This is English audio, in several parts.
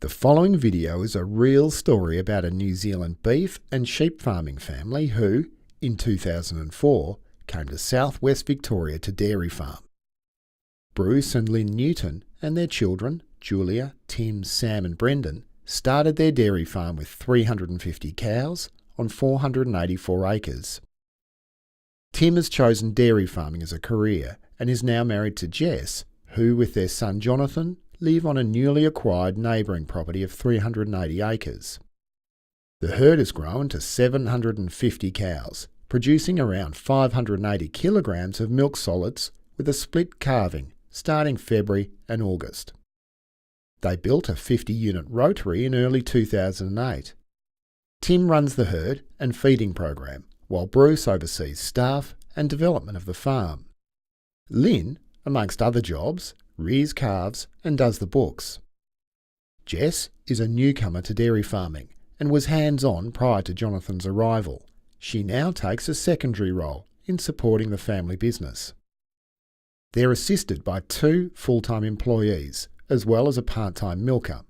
The following video is a real story about a New Zealand beef and sheep farming family who, in 2004, came to southwest Victoria to dairy farm. Bruce and Lynn Newton and their children, Julia, Tim, Sam and Brendan, started their dairy farm with 350 cows on 484 acres. Tim has chosen dairy farming as a career and is now married to Jess, who, with their son Jonathan, live on a newly acquired neighbouring property of 380 acres. The herd has grown to 750 cows, producing around 580 kilograms of milk solids with a split calving starting February and August. They built a 50-unit rotary in early 2008. Tim runs the herd and feeding program, while Bruce oversees staff and development of the farm. Lynn, amongst other jobs, rears calves and does the books. Jess is a newcomer to dairy farming and was hands-on prior to Jonathan's arrival. She now takes a secondary role in supporting the family business. They're assisted by 2 full-time employees, as well as a part-time milker.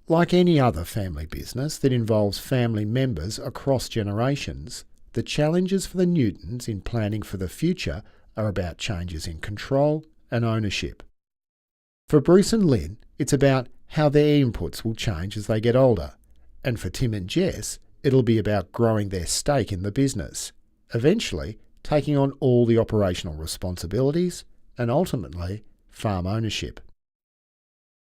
Like any other family business that involves family members across generations, the challenges for the Newtons in planning for the future are about changes in control and ownership. For Bruce and Lynn, it's about how their inputs will change as they get older, and for Tim and Jess, it'll be about growing their stake in the business, eventually taking on all the operational responsibilities and ultimately farm ownership.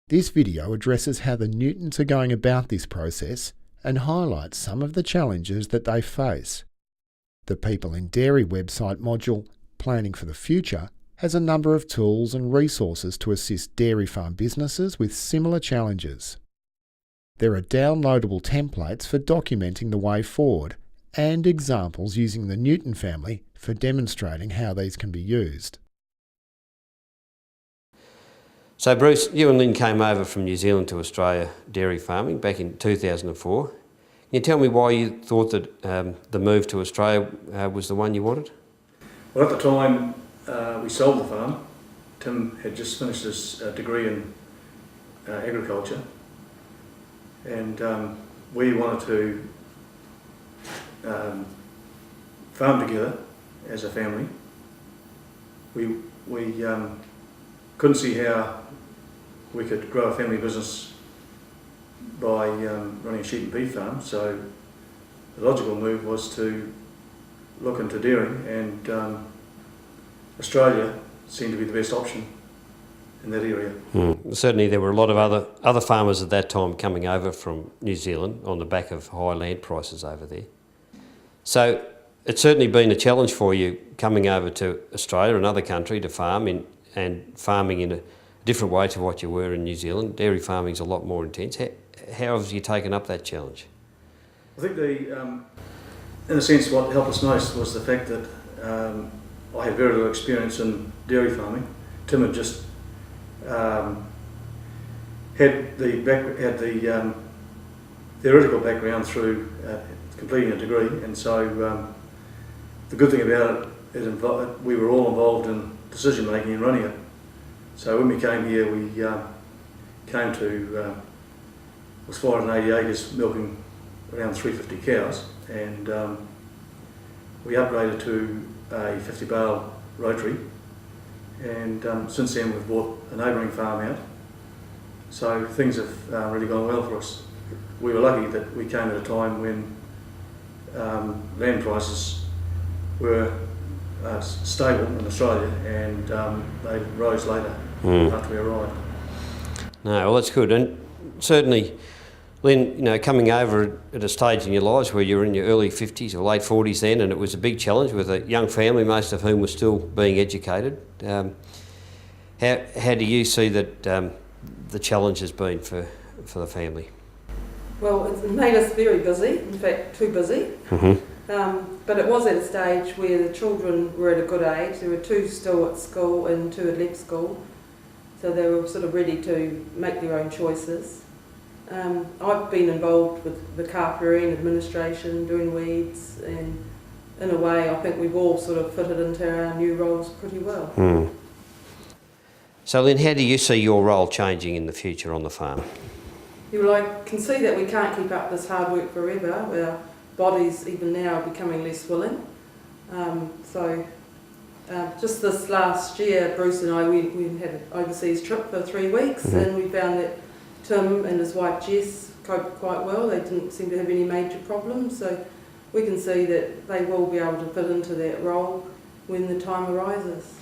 This video addresses how the Newtons are going about this process and highlights some of the challenges that they face. The People in Dairy website module, Planning for the Future, has a number of tools and resources to assist dairy farm businesses with similar challenges. There are downloadable templates for documenting the way forward and examples using the Newton family for demonstrating how these can be used. So Bruce, you and Lynn came over from New Zealand to Australia dairy farming back in 2004. Can you tell me why you thought that the move to Australia was the one you wanted? Well, at the time we sold the farm. Tim had just finished his degree in agriculture, and we wanted to farm together as a family. We couldn't see how we could grow a family business by running a sheep and beef farm, so the logical move was to look into dairying, and Australia seemed to be the best option in that area. Certainly there were a lot of other farmers at that time coming over from New Zealand on the back of high land prices over there. So it's certainly been a challenge for you coming over to Australia, another country, to farm and farming in a different way to what you were in New Zealand. Dairy farming is a lot more intense. How have you taken up that challenge? I think in a sense what helped us most was the fact that I had very little experience in dairy farming. Tim had just had the theoretical background through completing a degree, and so the good thing about it, we were all involved in decision making and running it. So when we came here, we came to was 480 acres, milking around 350 cows, and we upgraded to a 50 bale rotary, and since then we've bought a neighbouring farm out, so things have really gone well for us. We were lucky that we came at a time when land prices were stable in Australia, and they rose later after we arrived. No, well that's good, and certainly Lynn, coming over at a stage in your lives where you were in your early 50s or late 40s then, and it was a big challenge with a young family, most of whom were still being educated. How do you see that the challenge has been for the family? Well, it's made us very busy, in fact too busy. But it was at a stage where the children were at a good age. There were 2 still at school and 2 had left school, so they were sort of ready to make their own choices. I've been involved with the calf rearing, administration, doing weeds, and in a way I think we've all sort of fitted into our new roles pretty well. So Lynn, how do you see your role changing in the future on the farm? I can see that we can't keep up this hard work forever. Our bodies, even now, are becoming less willing. Just this last year, Bruce and I, we had an overseas trip for 3 weeks, and we found that Tim and his wife Jess coped quite well. They didn't seem to have any major problems, so we can see that they will be able to fit into that role when the time arises.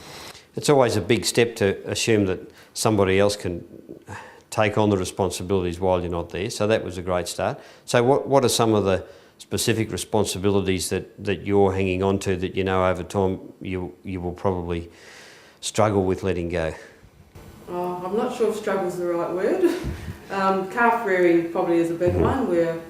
It's always a big step to assume that somebody else can take on the responsibilities while you're not there, so that was a great start. So what are some of the specific responsibilities that you're hanging on to that you know over time you will probably struggle with letting go? I'm not sure if struggle is the right word. Calf rearing probably is a big one, where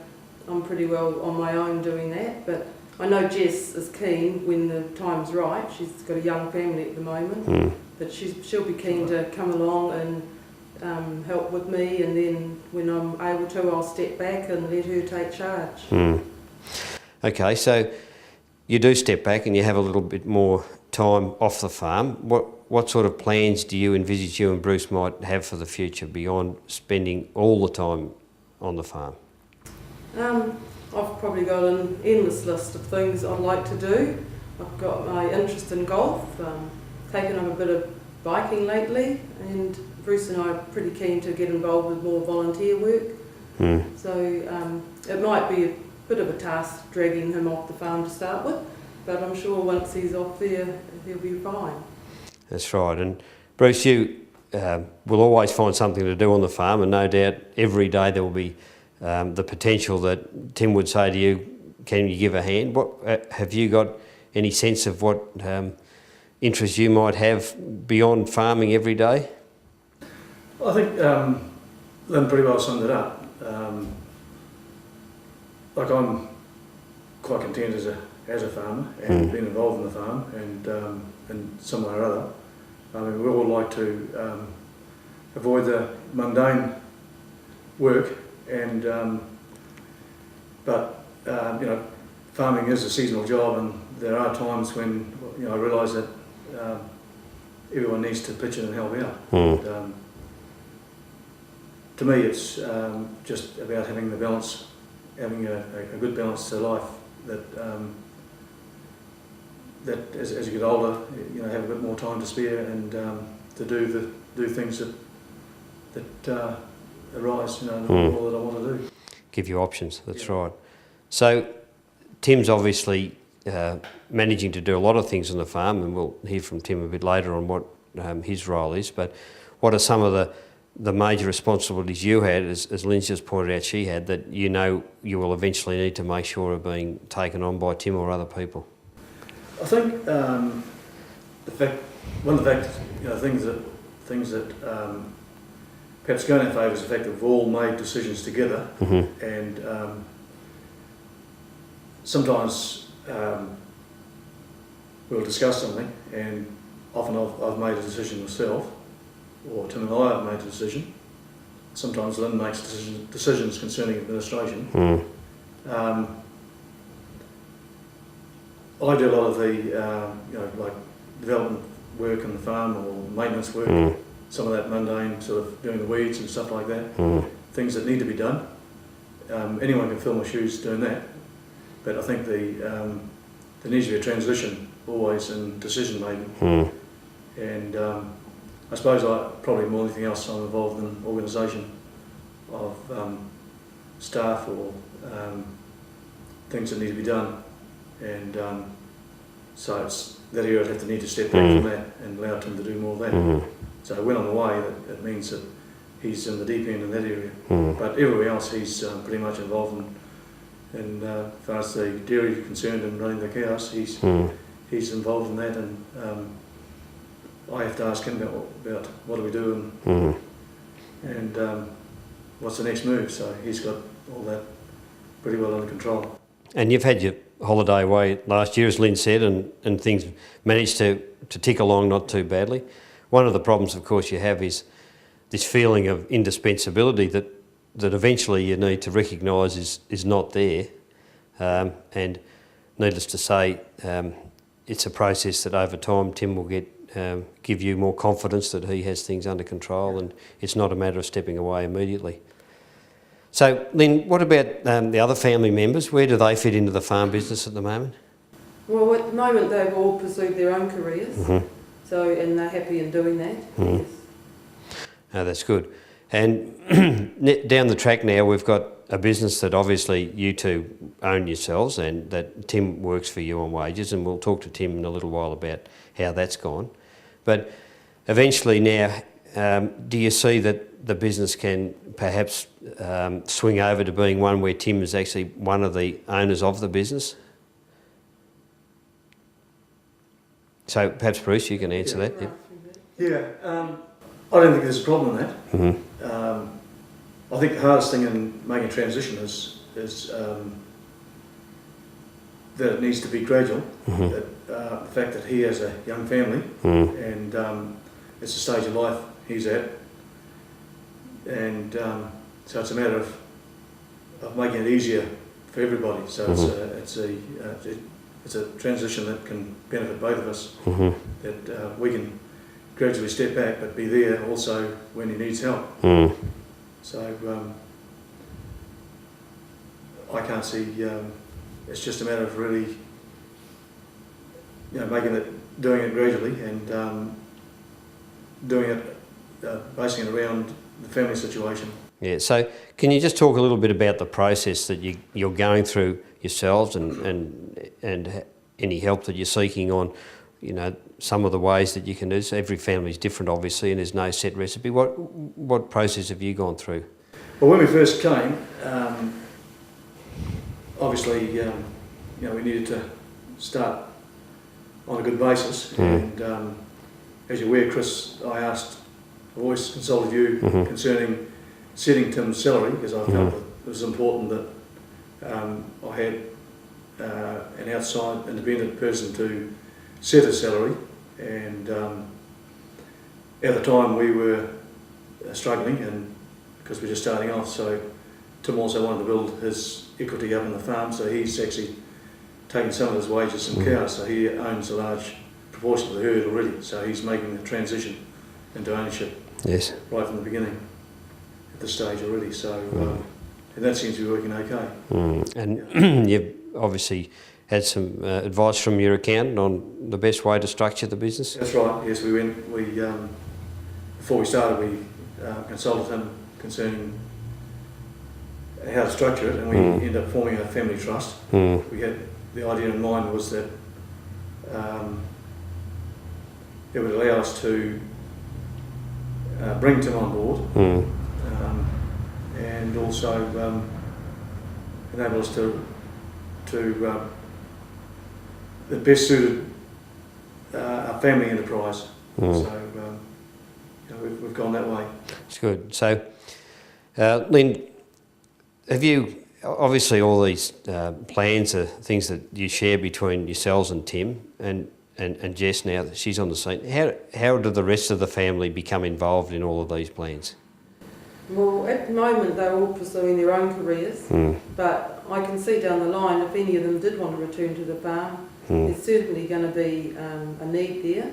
I'm pretty well on my own doing that, but I know Jess is keen when the time's right. She's got a young family at the moment, but she'll be keen to come along and help with me, and then when I'm able to, I'll step back and let her take charge. Okay, so you do step back and you have a little bit more time off the farm. What sort of plans do you envisage you and Bruce might have for the future beyond spending all the time on the farm? I've probably got an endless list of things I'd like to do. I've got my interest in golf, taken up a bit of biking lately, and Bruce and I are pretty keen to get involved with more volunteer work. So it might be a bit of a task dragging him off the farm to start with, but I'm sure once he's off there, he'll be fine. That's right. And Bruce, you will always find something to do on the farm, and no doubt every day there will be the potential that Tim would say to you, can you give a hand? Have you got any sense of what interests you might have beyond farming every day? I think Lynn pretty well summed it up. Like, I'm quite content as a farmer and being involved in the farm, and in some way or other. I mean, we all like to avoid the mundane work, and but you know, farming is a seasonal job, and there are times when I realise that everyone needs to pitch in and help out. And, to me, it's just about having the balance, having a good balance to life. That as you get older, have a bit more time to spare, and to do things that arise, all that I want to do. Give you options. That's right. So Tim's obviously managing to do a lot of things on the farm, and we'll hear from Tim a bit later on what his role is. But what are some of the major responsibilities you had, as Lynn's just pointed out she had, that you will eventually need to make sure are being taken on by Tim or other people? I think things that perhaps go in our favour is the fact that we've all made decisions together, and sometimes we'll discuss something, and often I've made a decision myself, or Tim and I have made a decision. Sometimes Lynn makes decisions concerning administration. I do a lot of the like development work on the farm, or maintenance work, some of that mundane sort of doing the weeds and stuff like that, things that need to be done. Anyone can fill my shoes doing that, but I think there needs to be a transition always in decision making, and I suppose probably more than anything else I'm involved in organisation of staff or things that need to be done, and so it's that area I'd have to need to step back from that and allow Tim to do more of that. So when I'm away, that means that he's in the deep end in that area, but everywhere else he's pretty much involved in as far as the dairy is concerned and running the cows, he's involved in that, and I have to ask him about what do we do and what's the next move. So he's got all that pretty well under control. And you've had your holiday away last year, as Lynn said, and things managed to tick along not too badly. One of the problems, of course, you have is this feeling of indispensability that eventually you need to recognise is not there. And needless to say, it's a process that over time Tim will give you more confidence that he has things under control, and it's not a matter of stepping away immediately. So, Lynn, what about the other family members? Where do they fit into the farm business at the moment? Well, at the moment they've all pursued their own careers, so and they're happy in doing that. Yes. Oh, that's good. And down the track now, we've got a business that obviously you two own yourselves, and that Tim works for you on wages, and we'll talk to Tim in a little while about how that's gone. But eventually now, do you see that the business can perhaps swing over to being one where Tim is actually one of the owners of the business? So perhaps Bruce, you can answer that. Yep. Yeah, I don't think there's a problem in that. I think the hardest thing in making a transition is that it needs to be gradual. That the fact that he has a young family and it's a stage of life he's at, and so it's a matter of making it easier for everybody. So it's a transition that can benefit both of us. That we can gradually step back, but be there also when he needs help. So I can't see. It's just a matter of really, doing it gradually and doing it, basing it around the family situation. Yeah. So can you just talk a little bit about the process that you're going through yourselves, and any help that you're seeking on, some of the ways that you can do. So every family is different, obviously, and there's no set recipe. What process have you gone through? Well, when we first came, obviously, we needed to start on a good basis. And as you're aware, Chris, I've always consulted you concerning setting Tim's salary, because I felt that it was important that I had an outside independent person to set his salary. And at the time we were struggling, and because we were just starting off, so Tim also wanted to build his equity up in the farm, so he's actually taken some of his wages and cows, so he owns a large proportion of the herd already, so he's making the transition into ownership right from the beginning at this stage already. So and that seems to be working okay. And you've obviously had some advice from your accountant on the best way to structure the business? That's right, yes, we before we started, we consulted him concerning how to structure it, and we ended up forming a family trust. We had the idea in mind was that it would allow us to bring Tim on board, and also enable us to the best suited our family enterprise. So we've gone that way. It's good. So, Lynn, have you, obviously all these plans are things that you share between yourselves and Tim and Jess now that she's on the scene. How do the rest of the family become involved in all of these plans? Well, at the moment they're all pursuing their own careers, but I can see down the line if any of them did want to return to the farm, there's certainly going to be a need there,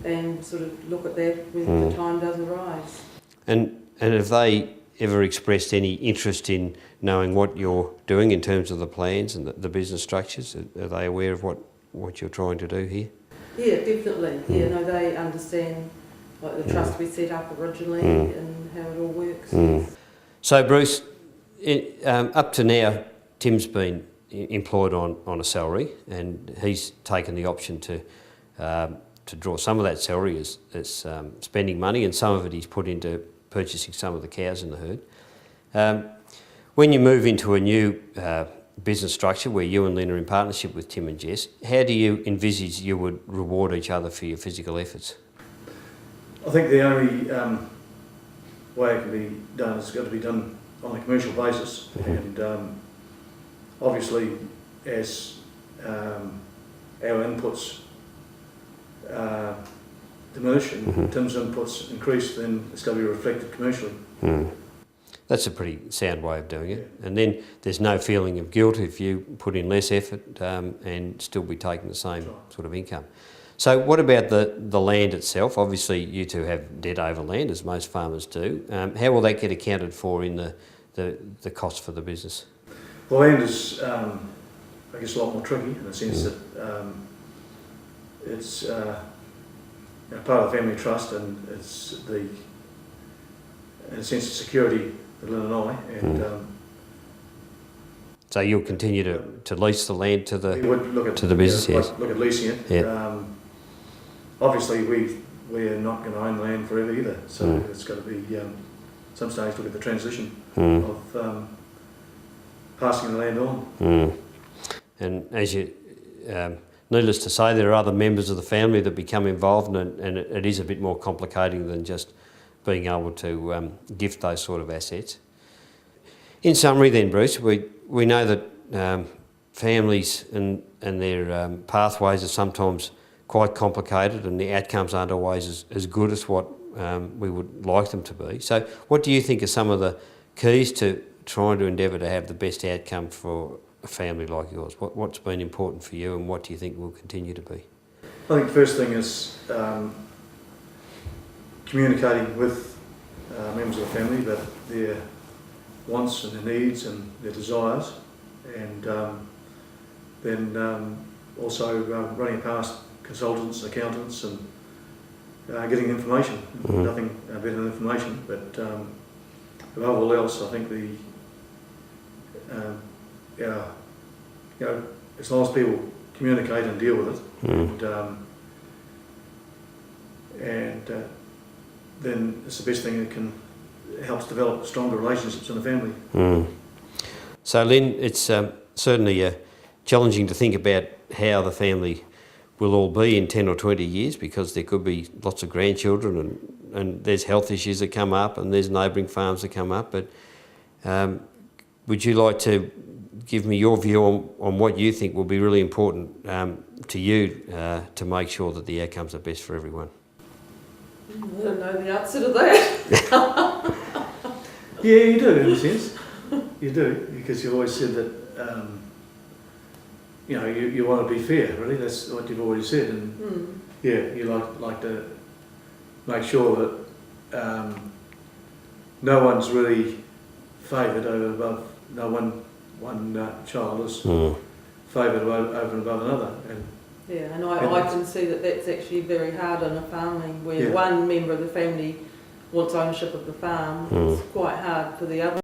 and sort of look at that when the time does arise. And have they ever expressed any interest in knowing what you're doing in terms of the plans and the business structures? Are they aware of what you're trying to do here? Yeah, definitely. Yeah, no, they understand like the trust we set up originally and how it all works. Yes. So Bruce, up to now, Tim's been employed on a salary, and he's taken the option to draw some of that salary as spending money, and some of it he's put into purchasing some of the cows in the herd. When you move into a new business structure where you and Lynn are in partnership with Tim and Jess, how do you envisage you would reward each other for your physical efforts? I think the only way it can be done is got to be done on a commercial basis, and obviously as our inputs diminish and Tim's inputs increase, then it's got to be reflected commercially. That's a pretty sound way of doing it. And then there's no feeling of guilt if you put in less effort and still be taking the same sort of income. So what about the land itself? Obviously you two have debt over land, as most farmers do. How will that get accounted for in the cost for the business? Well, land is, I guess, a lot more tricky in the sense that it's part of the family trust, and it's in a sense, of security for Lynn and I. And so you'll continue to lease the land to the we would look at the business, yes. look at leasing it. Yeah. Obviously, we're not going to own land forever either, so it's got to be some stage look at the transition of passing the land on. And as you, needless to say, there are other members of the family that become involved, and it is a bit more complicating than just being able to gift those sort of assets. In summary then, Bruce, we know that families and their pathways are sometimes quite complicated, and the outcomes aren't always as good as what we would like them to be. So what do you think are some of the keys to trying to endeavour to have the best outcome for a family like yours? What's been important for you, and what do you think will continue to be? I think the first thing is communicating with members of the family about their wants and their needs and their desires, and then also running past consultants, accountants, and getting information. Nothing better than information, but above all else, I think as long as people communicate and deal with it, and then it's the best thing that can helps develop stronger relationships in the family. So Lynn, it's certainly challenging to think about how the family will all be in 10 or 20 years, because there could be lots of grandchildren, and there's health issues that come up, and there's neighbouring farms that come up. But would you like to give me your view on what you think will be really important to you to make sure that the outcomes are best for everyone? I don't know the answer to that. Yeah, you do, in a sense. You do, because you've always said that you want to be fair, really. That's what you've already said. And yeah, you like to make sure that no one's really favoured over above, no one child is favoured over and above another. And yeah, and I can see that that's actually very hard on a farming, where one member of the family wants ownership of the farm. It's quite hard for the other